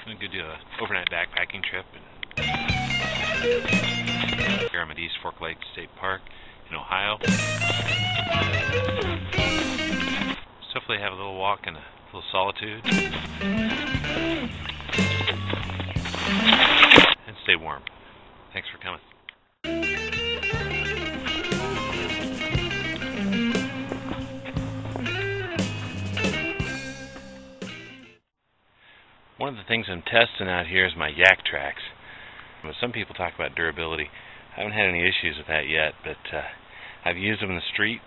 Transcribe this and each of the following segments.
I'm going to do an overnight backpacking trip here I'm at East Fork Lake State Park in Ohio. So hopefully have a little walk and a little solitude. And stay warm. Thanks for coming. One of the things I'm testing out here is my yak tracks. Some people talk about durability. I haven't had any issues with that yet, but I've used them in the street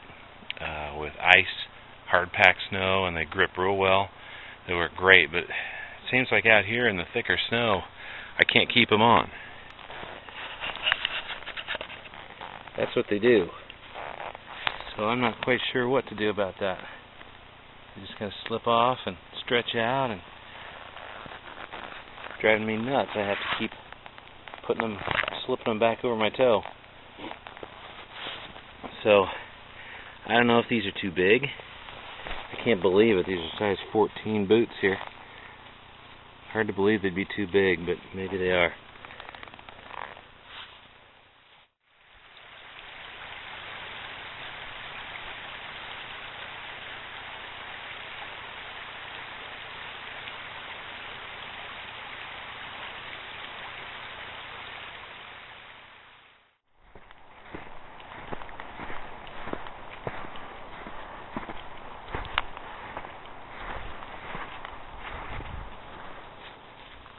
with ice, hard packed snow, and they grip real well. They work great, but it seems like out here in the thicker snow, I can't keep them on. That's what they do. So I'm not quite sure what to do about that. They just kind of slip off and stretch out, and it's driving me nuts. I have to keep slipping them back over my toe. So I don't know if these are too big. I can't believe it. These are size 14 boots here. Hard to believe they'd be too big, but maybe they are.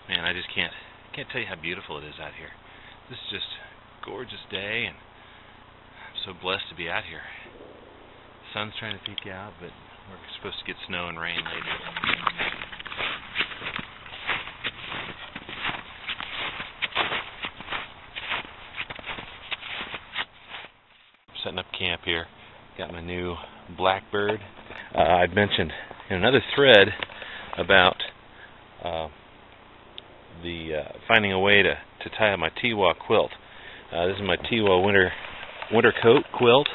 Man, I just can't tell you how beautiful it is out here. This is just a gorgeous day, and I'm so blessed to be out here. The sun's trying to peek out, but we're supposed to get snow and rain later. Setting up camp here. Got my new Blackbird. I'd mentioned in another thread about finding a way to tie up my Tiwa quilt. This is my Tiwa winter coat quilt,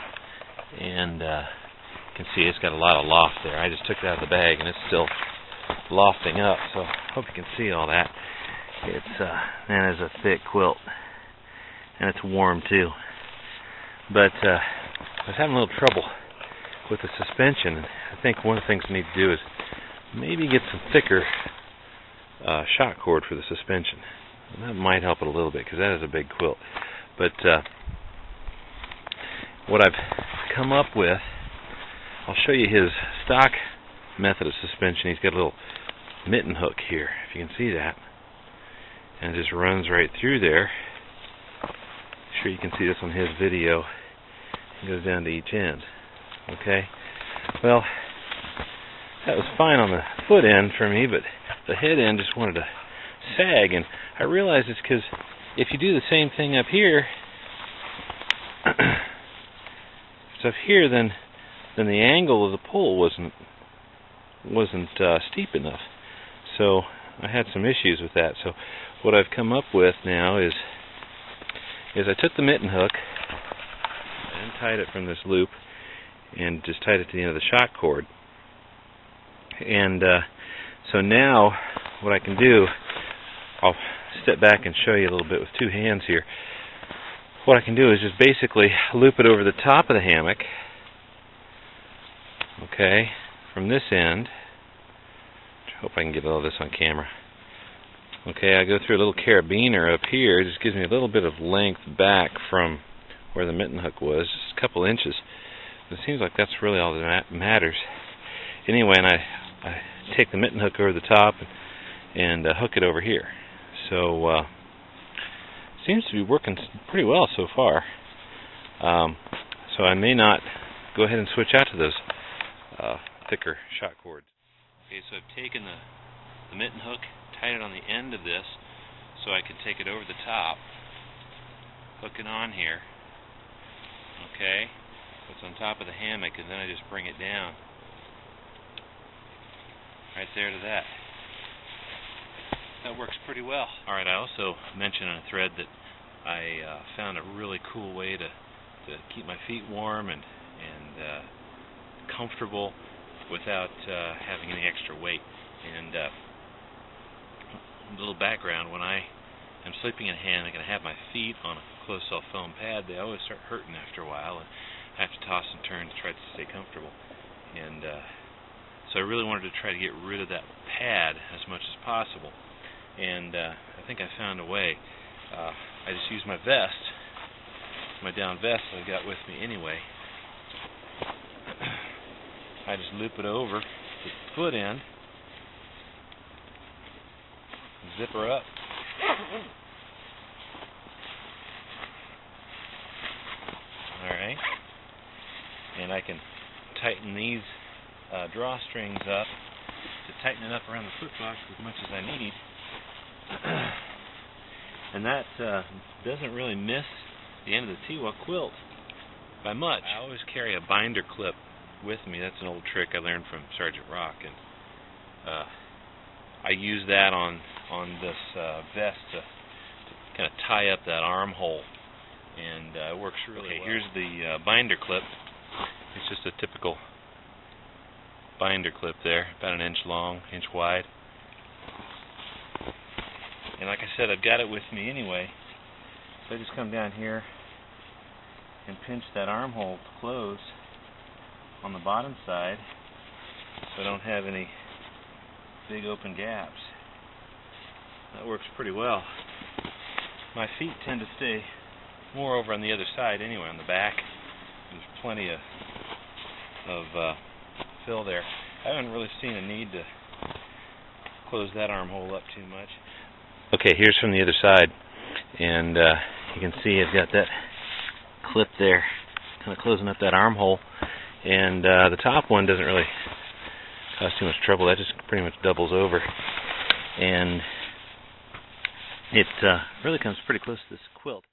and you can see it's got a lot of loft there. I just took it out of the bag and it's still lofting up, so I hope you can see all that. It's man, it's a thick quilt, and it's warm too. But I was having a little trouble with the suspension, and I think one of the things I need to do is maybe get some thicker shock cord for the suspension. And that might help it a little bit, because that is a big quilt. But what I've come up with, I'll show you his stock method of suspension. He's got a little mitten hook here, if you can see that, and it just runs right through there. I'm sure you can see this on his video. It goes down to each end. Okay, well, that was fine on the foot end for me, but the head end just wanted to sag, and I realized it's because if you do the same thing up here, then the angle of the pull wasn't steep enough. So I had some issues with that. So what I've come up with now is I took the mitten hook and tied it from this loop and just tied it to the end of the shock cord. And so now what I can do, I'll step back and show you a little bit with two hands here. What I can do is just basically loop it over the top of the hammock, okay, from this end. I hope I can get all this on camera. Okay, I go through a little carabiner up here. It just gives me a little bit of length back from where the mitten hook was, just a couple inches. It seems like that's really all that matters. Anyway, and I take the mitten hook over the top and hook it over here. So seems to be working pretty well so far. So I may not go ahead and switch out to those thicker shock cords. Okay, so I've taken the mitten hook, tied it on the end of this so I can take it over the top, hook it on here, okay, so it's on top of the hammock, and then I just bring it down right there to that. That works pretty well. Alright, I also mentioned in a thread that I found a really cool way to keep my feet warm and comfortable without having any extra weight. And little background, when I am sleeping in hammock and I have my feet on a closed-cell foam pad, they always start hurting after a while, and I have to toss and turn to try to stay comfortable. And so I really wanted to try to get rid of that pad as much as possible. And I think I found a way. I just used my vest, my down vest that I got with me anyway. I just loop it over the foot end, zip her up. Alright. And I can tighten these drawstrings up to tighten it up around the foot box as much as I need. And that doesn't really miss the end of the Tiwa quilt by much. I always carry a binder clip with me. That's an old trick I learned from Sergeant Rock, and I use that on this vest to kind of tie up that armhole, and it works really well. Here's the binder clip. It's just a typical binder clip there, about 1 inch long, inch wide. And like I said, I've got it with me anyway, so I just come down here and pinch that armhole to close on the bottom side so I don't have any big open gaps. That works pretty well. My feet tend to stay more over on the other side anyway, on the back. There's plenty of fill there. I haven't really seen a need to close that armhole up too much. Okay, here's from the other side, and you can see I've got that clip there, kind of closing up that armhole, and the top one doesn't really cause too much trouble. That just pretty much doubles over, and it really comes pretty close to this quilt.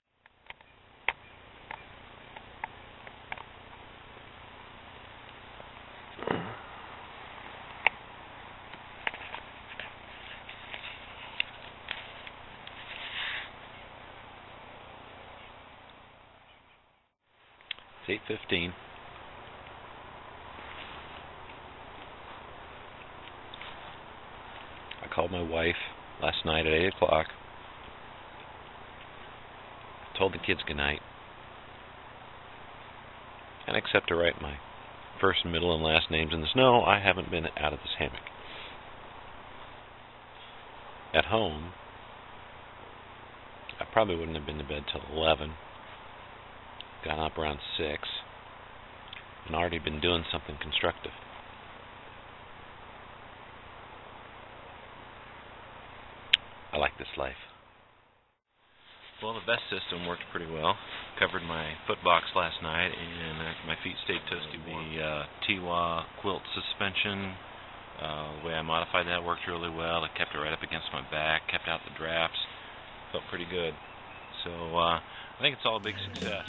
It's 8:15. I called my wife last night at 8 o'clock. Told the kids goodnight. And except to write my first, middle, and last names in the snow, I haven't been out of this hammock. At home, I probably wouldn't have been to bed till 11. Gotten up around 6 and already been doing something constructive. I like this life. Well, the vest system worked pretty well. Covered my foot box last night, and my feet stayed toasty warm. The Tiwa quilt suspension, the way I modified that worked really well. It kept it right up against my back, kept out the drafts. Felt pretty good. So I think it's all a big success.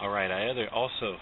Alright, I also